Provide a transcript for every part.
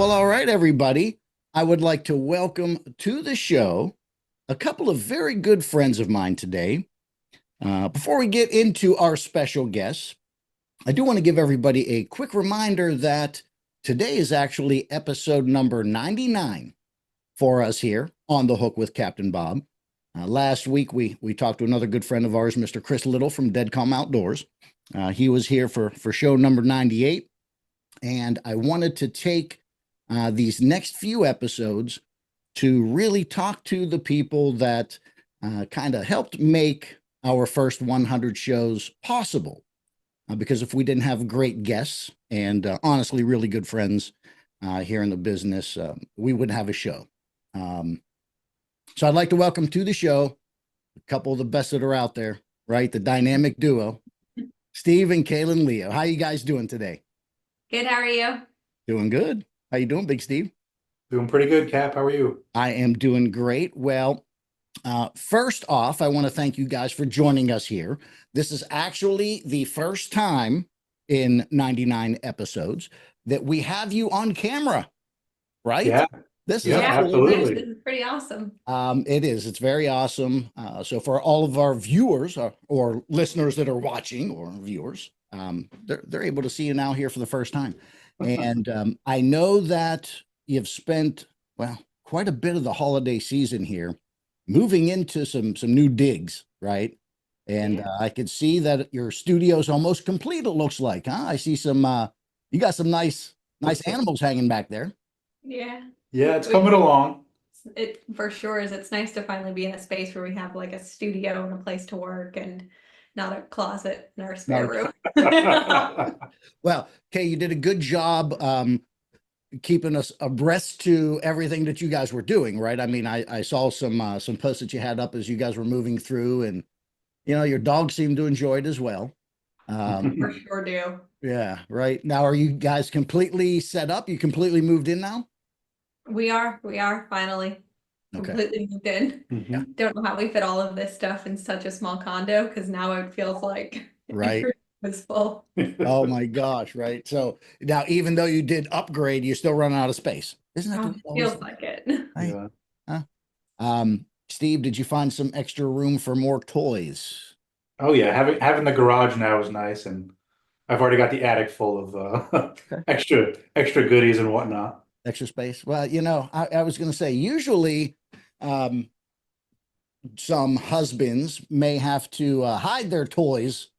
Well, all right, everybody. I would like to welcome to the show a couple of very good friends of mine today. Before we get into our special guests, I do want to give everybody a quick reminder that today is actually episode number 99 for us here on The Hook with Captain Bob. Last week, we talked to another good friend of ours, Mr. Chris Little from Deadcom Outdoors. He was here for show number 98, and I wanted to take these next few episodes to really talk to the people that kind of helped make our first 100 shows possible. Because if we didn't have great guests and honestly really good friends here in the business, we wouldn't have a show. So I'd like to welcome to the show a couple of the best that are out there, right? The dynamic duo, Steve and Kaylin Leo. How you guys doing today? Good. How are you? Doing good. How you doing, Big Steve? Doing pretty good, Cap. How are you? I am doing great. Well, first off, I want to thank you guys for joining us here. This is actually the first time in 99 episodes that we have you on camera, right? Yeah. This Yeah, is absolutely. This is pretty awesome. It is. It's very awesome. So for all of our viewers or listeners that are watching or viewers, they're able to see you now here for the first time. And I know that you've spent, well, quite a bit of the holiday season here moving into some new digs, right? And Yeah. I could see that your studio's almost complete, it looks like, huh? I see some, you got some nice animals hanging back there. Yeah. Yeah, it's coming along. It for sure is. It's nice to finally be in a space where we have like a studio and a place to work and not a closet in our spare room. Well, Kay, you did a good job keeping us abreast to everything that you guys were doing, right? I mean, I saw some posts that you had up as you guys were moving through, and you know, your dog seemed to enjoy it as well. For sure do. Yeah, right. Now, are you guys completely set up? You completely moved in now? We are finally Okay. completely moved in. Mhm. Don't know how we fit all of this stuff in such a small condo because now it feels like Right. everything is full. Oh my gosh, right. So now, even though you did upgrade, you're still running out of space. Isn't that the way it always Feels is? like it. Right? Yeah. Steve, did you find some extra room for more toys? Oh yeah, having the garage now is nice, and I've already got the attic full of extra goodies and whatnot. Extra space? Well, you know, I was going to say, usually some husbands may have to hide their toys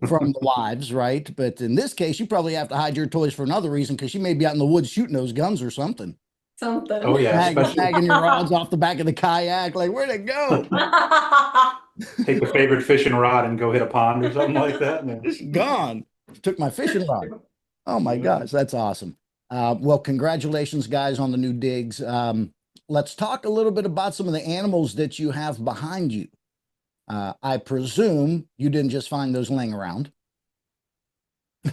from the wives, right? But in this case, you probably have to hide your toys for another reason because you may be out in the woods shooting those guns or something. Something. Oh yeah, Snagging your rods off the back of the kayak. Like, where'd it go? take a favorite fishing rod and go hit a pond or something like that. Yeah. It's gone. Took my fishing rod. Oh my gosh, that's awesome. Well, congratulations, guys, on the new digs. Let's talk a little bit about some of the animals that you have behind you. I presume you didn't just find those laying around.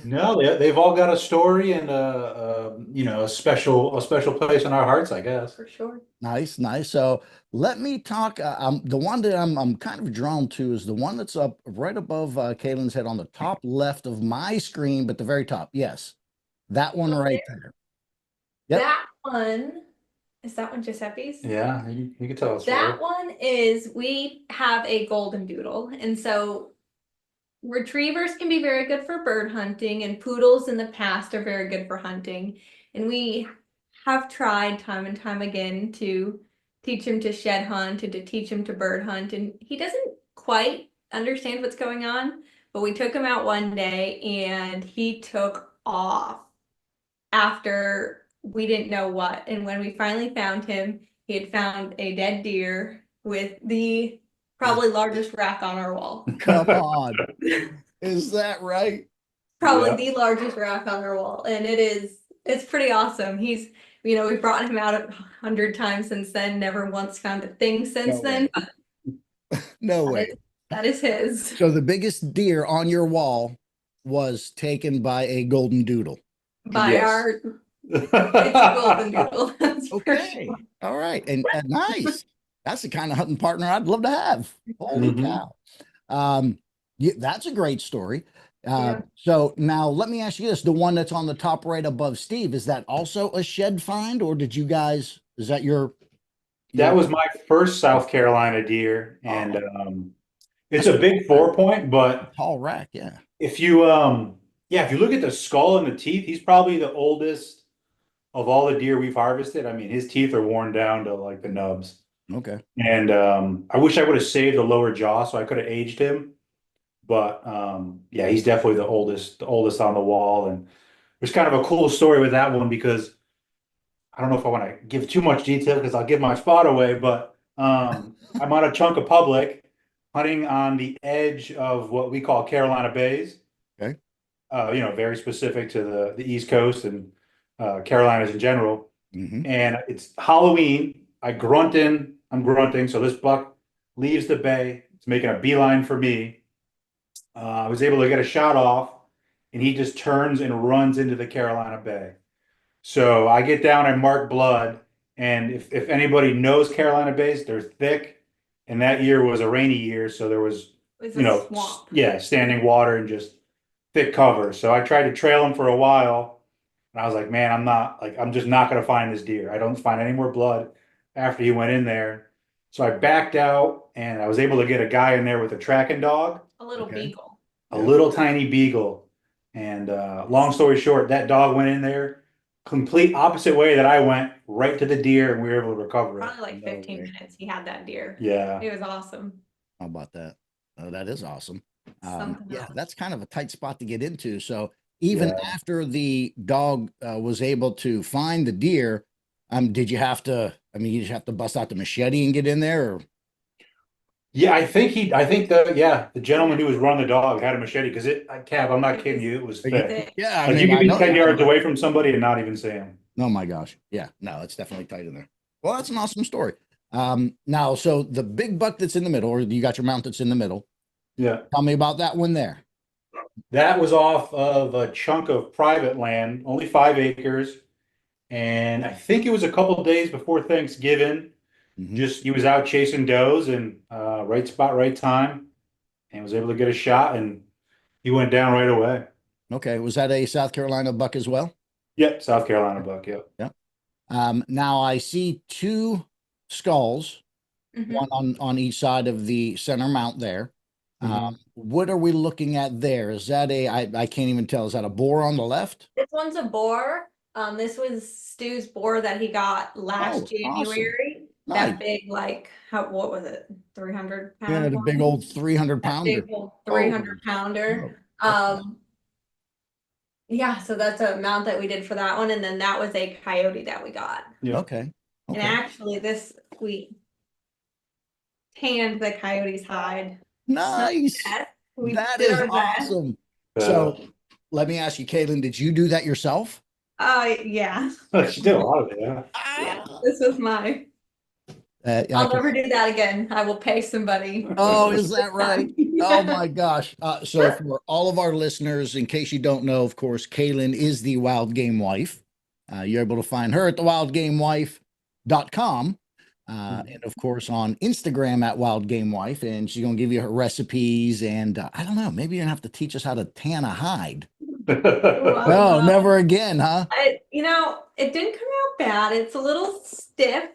No, they've all got a story and a special place in our hearts, I guess. For sure. Nice, nice. So let me talk. The one that I'm kind of drawn to is the one that's up right above Kaylin's head on the top left of my screen, but the very top. Yes, that one right there. Yep. That one, is that one Giuseppe's? Yeah, you can tell us. That one is, we have a golden doodle. And so retrievers can be very good for bird hunting, and poodles in the past are very good for hunting. And we have tried time and time again to teach him to shed hunt and to teach him to bird hunt. And he doesn't quite understand what's going on, but we took him out one day and he took off after we didn't know what. And when we finally found him, he had found a dead deer with the probably largest rack on our wall. Come on. Is that right? Probably Yeah. the largest rack on our wall. And it's pretty awesome. He's, we brought him out 100 times since then, never once found a thing since No then. way. But No way. that is his. So the biggest deer on your wall was taken by a golden doodle. By Yes. our it's a golden doodle. That's for Okay. sure. All right. And nice. That's the kind of hunting partner I'd love to have. Holy Mhm. cow. Yeah, that's a great story. Yeah. So now let me ask you this: the one that's on the top right above Steve, is that also a shed find, or did you guys? Is that That your was my first South Carolina deer, and it's that's a big 4 point, a but tall rack? Yeah. if you yeah, if you look at the skull and the teeth, he's probably the oldest of all the deer we've harvested. I mean, his teeth are worn down to like the nubs. Okay. And I wish I would have saved the lower jaw so I could have aged him. But yeah, he's definitely the oldest on the wall. And there's kind of a cool story with that one because I don't know if I want to give too much detail because I'll give my spot away, but I'm on a chunk of public hunting on the edge of what we call Carolina Bays. Okay. Very specific to the East Coast and Carolinas in general. Mm-hmm. And it's Halloween. I'm grunting. So this buck leaves the bay. It's making a beeline for me. I was able to get a shot off, and he just turns and runs into the Carolina Bay. So I get down and mark blood. And if anybody knows Carolina Bays, they're thick. And that year was a rainy year, so there was, It's a swamp. yeah, standing water and just thick cover. So I tried to trail him for a while, and I was like, man, I'm just not gonna find this deer. I don't find any more blood after he went in there. So I backed out, and I was able to get a guy in there with a tracking dog, A little Okay. beagle. a little tiny beagle. And long story short, that dog went in there complete opposite way that I went, right to the deer, and we were able to recover it. Probably like No 15 way. minutes. He had that deer. Yeah. It was awesome. How about that? Oh, that is awesome. Something Yeah, else. that's kind of a tight spot to get into. So even Yeah. after the dog was able to find the deer, did you have to? I mean, you just have to bust out the machete and get in there, or Yeah, I think the gentleman who was running the dog had a machete because Cav, I'm not kidding you, it was Are you- thick. yeah, I Like you mean, could I be know. 10 yards away from somebody and not even see him. Oh my gosh. Yeah, no, it's definitely tight in there. Well, that's an awesome story. Now, so the big buck that's in the middle, or you got your mount that's in the middle. Yeah. Tell me about that one there. That was off of a chunk of private land, only 5 acres. And I think it was a couple of days before Thanksgiving. Mhm. Just he was out chasing does and right spot, right time, and was able to get a shot, and he went down right away. Okay, was that a South Carolina buck as well? Yep, South Carolina buck. Yep. Yeah. Now I see two skulls, Mhm. one on each side of the center mount there. Mhm. What are we looking at there? Is that I can't even tell. Is that a boar on the left? This one's a boar. This was Stu's boar that he got last Oh, awesome. January. Nice. That big, like, what was it? 300 Yeah, pound the big one? old 300 That pounder. big old 300 pounder. Oh, Yeah, so that's a mount that we did for that one, and then that was a coyote that we got. Yep. okay. And Okay. actually, we tanned the coyote's hide. Nice. We That did is our best. awesome. So let me ask you, Kaylin, did you do that yourself? Yeah. She did a lot of it. Yeah. Yeah, this was my. I I'll can- never do that again. I will pay somebody. Oh, is that right? Oh Yeah. my gosh. So for all of our listeners, in case you don't know, of course, Kaylin is the Wild Game Wife. You're able to find her at thewildgamewife.com. And of course on Instagram at Wild Game Wife, and she's gonna give you her recipes. And I don't know, maybe you're gonna have to teach us how to tan a hide. Ooh, I No, don't know. never again, huh? It didn't come out bad. It's a little stiff,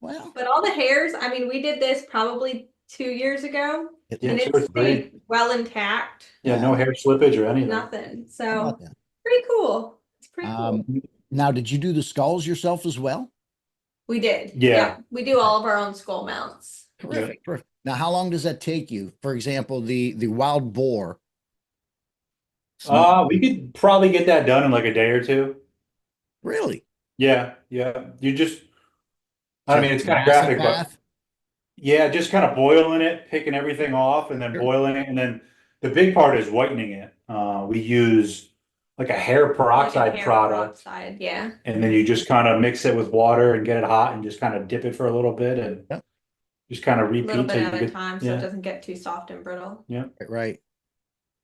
Well, but all the hairs, I mean, we did this probably 2 years ago, Yeah, and 2 it or 3. stayed well intact. Yeah, no hair slippage or anything. Nothing. how So about that? pretty cool. It's pretty cool. Now, did you do the skulls yourself as well? We did. Yeah. We do all of our own skull mounts. Terrific. Perfect. Now, how long does that take you? For example, the wild boar. We could probably get that done in like a day or two. Really? Yeah, yeah. I mean, it's kind of Massive graphic, but bath? yeah, just kind of boiling it, picking everything off, and then Sure. boiling it, and then the big part is whitening it. We use like a hair peroxide Like a hair product, peroxide, yeah. and then you just kind of mix it with water and get it hot, and just kind of dip it for a little bit, and Yep. just kind of A little repeat bit till you at a get. time so it Yeah, doesn't get too soft and brittle. Right.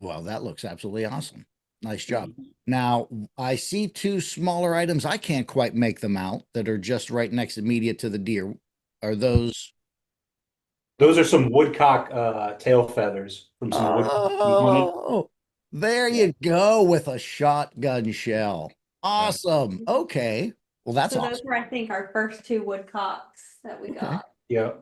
Well, that looks absolutely awesome. Nice job. Now, I see two smaller items. I can't quite make them out that are just right next immediate to the deer. Are those Those are some woodcock tail feathers from some woodcock we hunted. Oh, there Yeah. you go with a shotgun shell. Awesome. Okay. Well, that's So those awesome. were, I think, our first two woodcocks that we Okay. got. Yeah.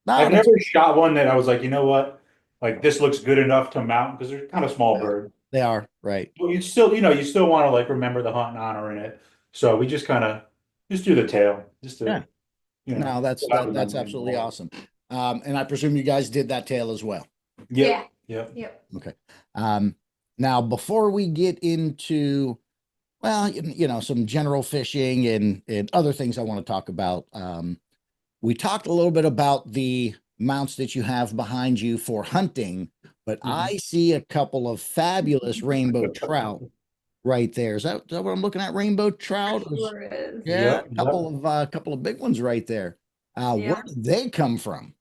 No, I've that's never shot one that I was like, you know what? Like this looks good enough to mount because they're kind of small bird. they are right. But you still, you still want to like remember the hunt and honor in it. So we just kind of just do the tail, just Yeah. to, you know. No, that's have the that's memory absolutely involved. awesome. And I presume you guys did that tail as well. Yep. Yep. Yep. Okay. Now before we get into, well, some general fishing and other things I want to talk about, we talked a little bit about the mounts that you have behind you for hunting, but I see a couple of fabulous rainbow trout right there. Is that what I'm looking at? Rainbow trout? Sure is. Yeah, Yep. a couple of big ones right there. Where Yeah. did they come from?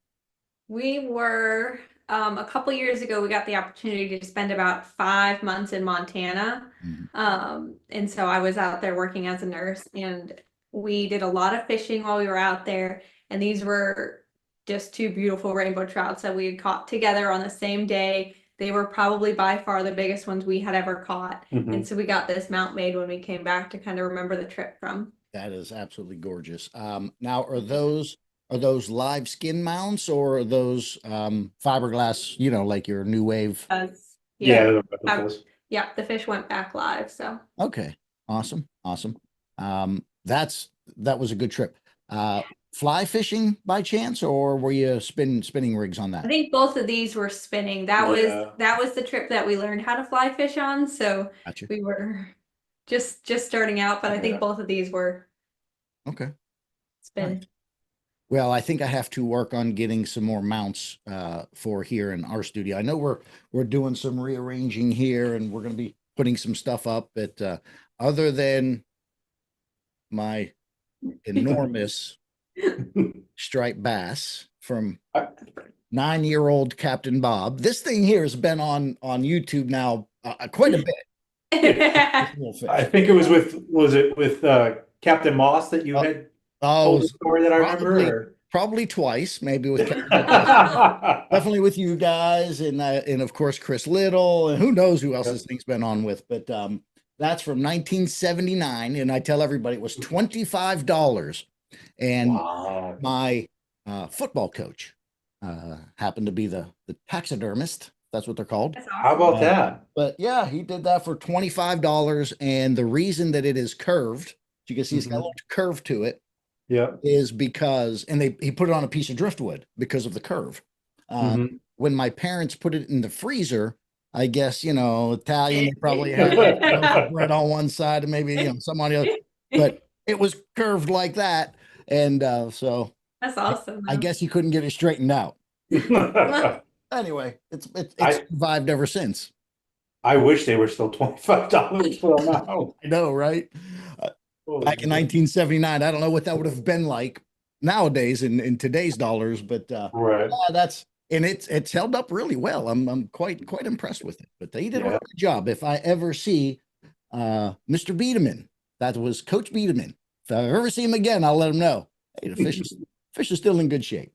We were a couple years ago, we got the opportunity to spend about 5 months in Montana. And so I was out there working as a nurse, and we did a lot of fishing while we were out there. And these were just two beautiful rainbow trouts that we had caught together on the same day. They were probably by far the biggest ones we had ever caught. Mhm. And so we got this mount made when we came back to kind of remember the trip from. That is absolutely gorgeous. Now, are those live skin mounts or are those fiberglass? Like your new wave. Yeah. Yeah, they're replicas. yeah, the fish went back live. So Okay, awesome. That was a good trip. Fly fishing by chance, or were you spinning rigs on I that? think both of these were spinning. That was the trip that we learned how to fly fish on. So Gotcha. we were just starting out, but I think Yeah. both of these were Okay. spin. Well, I think I have to work on getting some more mounts for here in our studio. I know we're doing some rearranging here, and we're going to be putting some stuff up. But other than my enormous striped bass from 9-year-old Captain Bob, this thing here has been on YouTube now quite a bit. This little fish. I think it was with Captain Moss that you had told the story that I remember? Probably twice, maybe with definitely with you guys, and of course Chris Little, and who knows who else this thing's been on with. But that's from 1979, and I tell everybody it was $25, and Wow. my football coach happened to be the taxidermist. That's what they're called. That's How awesome. about that? But yeah, he did that for $25, and the reason that it is curved, you can see it's got a little curve to it, Yeah. is because, and he put it on a piece of driftwood because of the curve. When my parents put it in the freezer, I guess, Italian, they probably had bread on one side and maybe, some on the other, but it was curved like that. And so That's awesome. I guess he couldn't get it straightened out. Anyway, it's survived ever since. I wish they were still $25 for them now. I know, right? Back in 1979, I don't know what that would have been like nowadays in today's dollars, but Right. it's held up really well. I'm quite impressed with it. But they did a really good job. If I ever see Mr. Biederman, that was Coach Biederman. If I ever see him again, I'll let him know. Hey, the fish is still in good shape.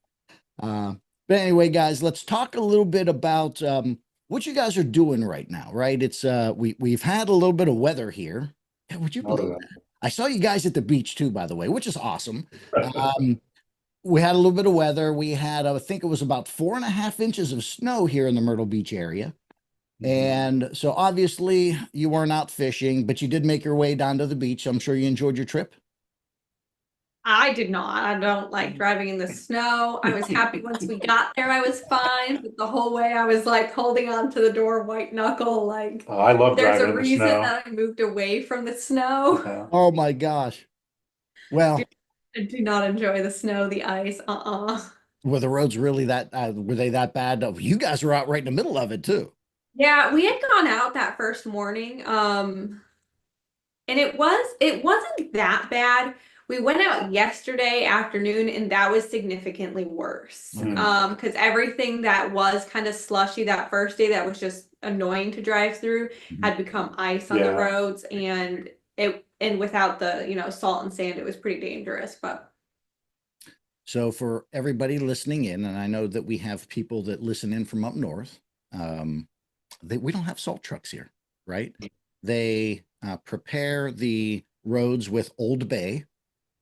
But anyway, guys, let's talk a little bit about what you guys are doing right now. Right? It's we've had a little bit of weather here. Yeah, would you believe that? I saw you guys at the beach too, by the way, which is awesome. We had a little bit of weather. We had, I think it was about 4.5 inches of snow here in the Myrtle Beach area. And so obviously you weren't out fishing, but you did make your way down to the beach. I'm sure you enjoyed your trip. I did not. I don't like driving in the snow. I was happy once we got there, I was fine. But the whole way I was like holding on to the door, white knuckle, like Oh, I love there's driving a in the reason snow. that I moved away from the snow. Yeah. Oh my gosh. Well, I do not enjoy the snow, the ice. were the roads really were they that bad? Oh, you guys were out right in the middle of it too. Yeah, we had gone out that first morning. And it wasn't that bad. We went out yesterday afternoon, and that was significantly worse. Because everything that was kind of slushy that first day that was just annoying to drive through had become ice on the roads, and without the salt and sand, it was pretty dangerous. But So for everybody listening in, and I know that we have people that listen in from up north, we don't have salt trucks here, right? They prepare the roads with Old Bay.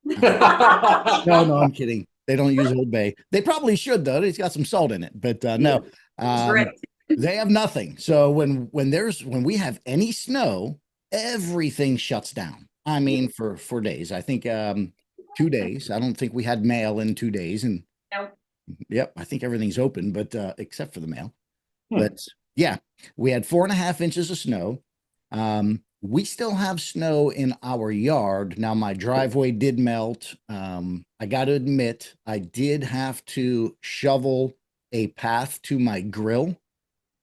No, I'm kidding. They don't use Old Bay. They probably should though. It's got some salt in it, but no, Right. they have nothing. So when we have any snow, everything shuts down. I mean, for days. I think 2 days. I don't think we had mail in 2 days, and Nope. yep, I think everything's open, but except for the mail. But yeah, we had 4.5 inches of snow. We still have snow in our yard. Now, my driveway did melt. I got to admit, I did have to shovel a path to my grill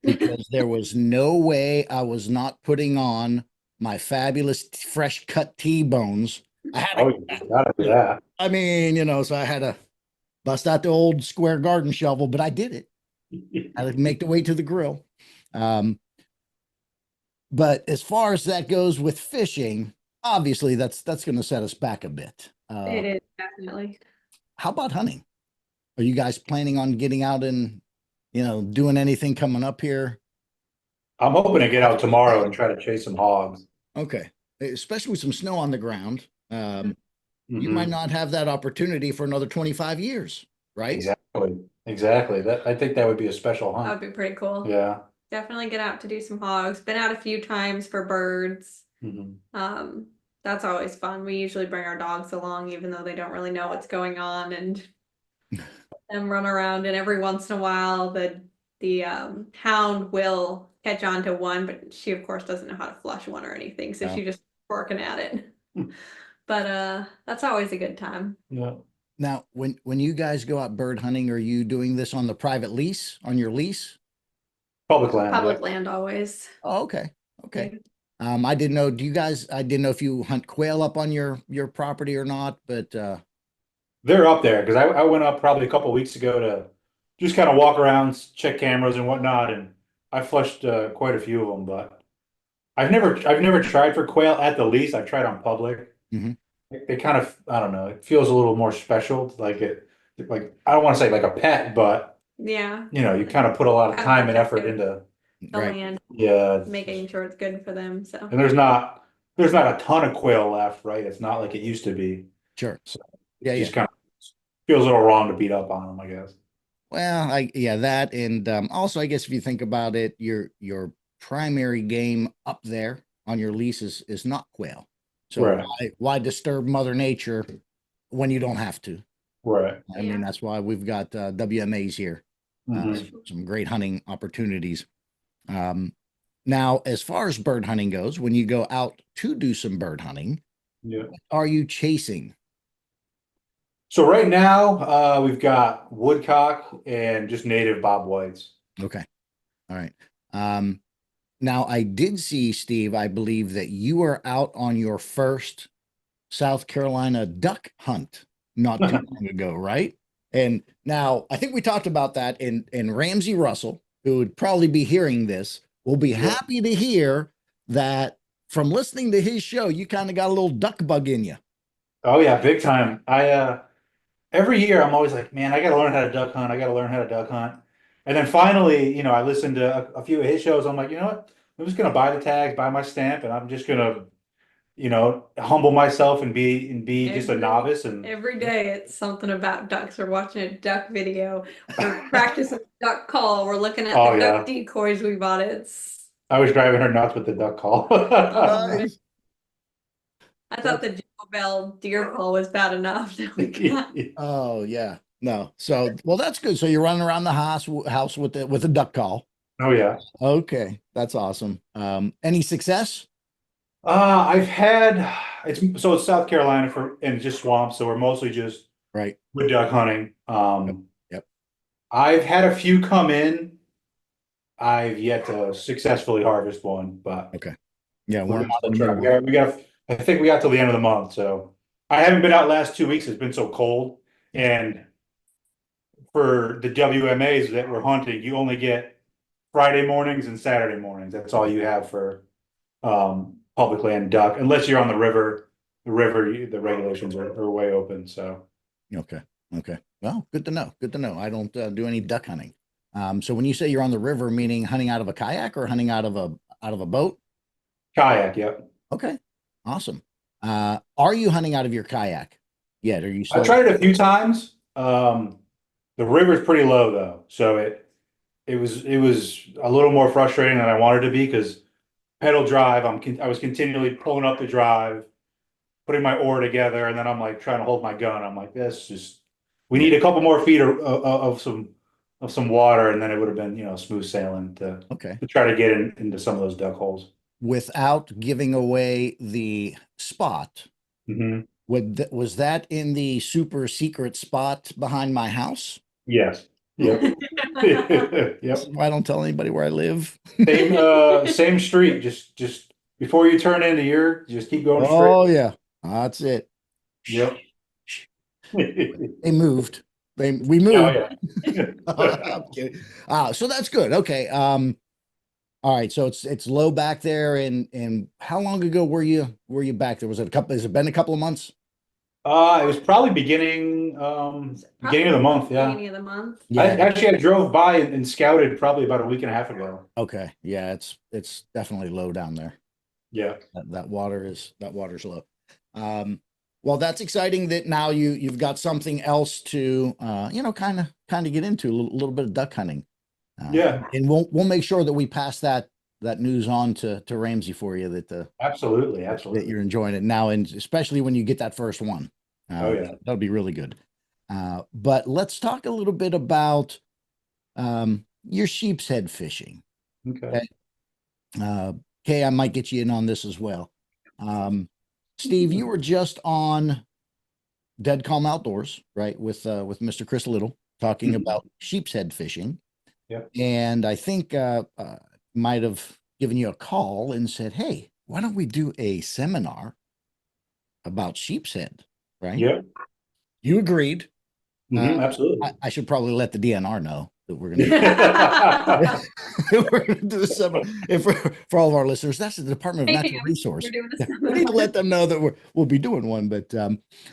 because there was no way I was not putting on my fabulous fresh cut T-bones. I had Oh, to, you gotta do that. I mean, so I had to bust out the old square garden shovel, but I did it. I had to make the way to the grill. But as far as that goes with fishing, obviously that's going to set us back a bit. It is definitely. How about hunting? Are you guys planning on getting out and, doing anything coming up here? I'm hoping to get out tomorrow and try to chase some hogs. Okay. Especially with some snow on the ground. You Mhm. might not have that opportunity for another 25 years, right? Exactly. I think that would be a special That hunt. would be pretty cool. Yeah. Definitely get out to do some hogs. Been out a few times for birds. Mhm. That's always fun. We usually bring our dogs along, even though they don't really know what's going on, and run around. And every once in a while, the hound will catch on to one, but she of course doesn't know how to flush one or anything, so No. she just working at it. But that's always a good time. Yeah. Now, when you guys go out bird hunting, are you doing this on the private lease, on your lease? Public land. Public Yeah. land always. Oh, okay. Okay. I didn't know, I didn't know if you hunt quail up on your property or not, but They're up there because I went up probably a couple weeks ago to just kind of walk around, check cameras and whatnot, and I flushed quite a few of them. But I've never tried for quail at the lease. I've tried on public. Mhm. It kind of, I don't know, it feels a little more special. Like I don't want to say like a pet, but Yeah. you kind of put a lot of Kind of time and effort protective. into, The right. land, yeah. making sure it's good for them. So And there's not a ton of quail left, right? It's not like it used to be. Sure. So Yeah, it just yeah. kind of feels a little wrong to beat up on them, I guess. Well, that, and also, I guess if you think about it, your primary game up there on your lease is not quail. So Right. why disturb Mother Nature when you don't have to? Right. I mean, that's why we've got WMAs here. Mhm. Some great hunting opportunities. Now, as far as bird hunting goes, when you go out to do some bird hunting, Yeah. are you chasing? So right now, we've got woodcock and just native bob whites. Okay. All right. Now I did see, Steve, I believe that you were out on your first South Carolina duck hunt not too long ago, right? And now I think we talked about that, and Ramsey Russell, who would probably be hearing this, will be happy to hear that from listening to his show, you kind of got a little duck bug in you. Oh yeah, big time. Every year I'm always like, man, I gotta learn how to duck hunt. I gotta learn how to duck hunt. And then finally, I listened to a few of his shows. I'm like, you know what? I'm just gonna buy the tags, buy my stamp, and I'm just gonna, humble myself and be just a novice. And every day it's something about ducks. We're watching a duck video. We're practicing duck call. We're looking at Oh, the yeah. duck decoys we bought. I was driving her nuts with the duck call. Nice. I thought the Jingle Bell deer call was bad enough. Oh yeah. No. So well, that's good. So you're running around the house with a duck call. Oh yeah. Okay, that's awesome. Any success? I've had it's South Carolina and just swamps, so we're mostly just Right. wood duck hunting. Yep. I've had a few come in. I've yet to successfully harvest one, but Okay. Yeah, we're we're gonna try. I think we got till the end of the month, so I haven't been out last 2 weeks. It's been so cold, and for the WMAs that we're hunting, you only get Friday mornings and Saturday mornings. That's all you have for public land duck, unless you're on the river. The regulations are way open. So Okay. Okay. Well, good to know. Good to know. I don't do any duck hunting. So when you say you're on the river, meaning hunting out of a kayak or hunting out of a boat? Kayak, yep. Okay, awesome. Are you hunting out of your kayak yet? Are you I still? tried it a few times. The river's pretty low though, so it was a little more frustrating than I wanted to be because pedal drive, I was continually pulling up the drive, putting my oar together, and then I'm like trying to hold my gun. I'm like, we need a couple more feet of some water, and then it would have been, smooth sailing Okay. to try to get into some of those duck holes. Without giving away the spot, Hmm. was that in the super secret spot behind my house? Yes. Yep. Yep. I don't tell anybody where I live. Same street. Just before you turn into just keep going straight. Oh yeah, that's it. Yep. They moved. We Oh moved. yeah. I'm kidding. So that's good. Okay. All right. So it's low back there, and how long ago were you back there? Was it a couple? Has it been a couple of months? It was probably beginning of the month. Yeah. Beginning of the month. I drove by and scouted probably about a week and a half ago. Okay. Yeah. It's definitely low down there. Yeah. That water's low. Well, that's exciting that now you've got something else to kind of get into, a little bit of duck hunting. Yeah. And we'll make sure that we pass that news on to Ramsey for you, that Absolutely. that you're enjoying it now, and especially when you get that first one. Oh yeah. That'll be really good. But let's talk a little bit about your sheep's head fishing. Okay. Kay, I might get you in on this as well. Steve, you were just on Dead Calm Outdoors, right, with Mr. Chris Little talking about sheep's head fishing. Yep. And I think might have given you a call and said, "Hey, why don't we do a seminar about sheep's head?" Right? Yep. You agreed. Absolutely. I should probably let the DNR know that we're going Yeah. to do a seminar. For all of our listeners, that's the Department of Natural Resource. We're doing a We need to seminar. let them know that we'll be doing one. But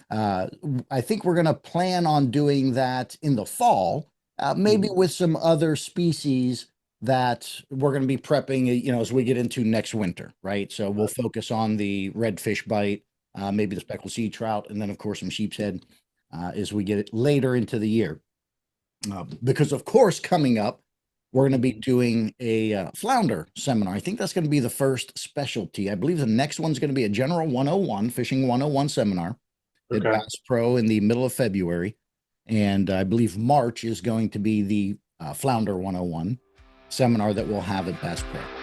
I think we're going to plan on doing that in the fall, maybe with some other species that we're going to be prepping, as we get into next winter, right? So we'll focus on the redfish bite, maybe the speckled sea trout, and then of course some sheep's head as we get it later into the year. Because of course, coming up, we're going to be doing a flounder seminar. I think that's going to be the first specialty. I believe the next one's going to be a general 101, fishing 101 seminar at Bass Pro in the middle of February. And I believe March is going to be the flounder 101 seminar that we'll have at Bass Pro.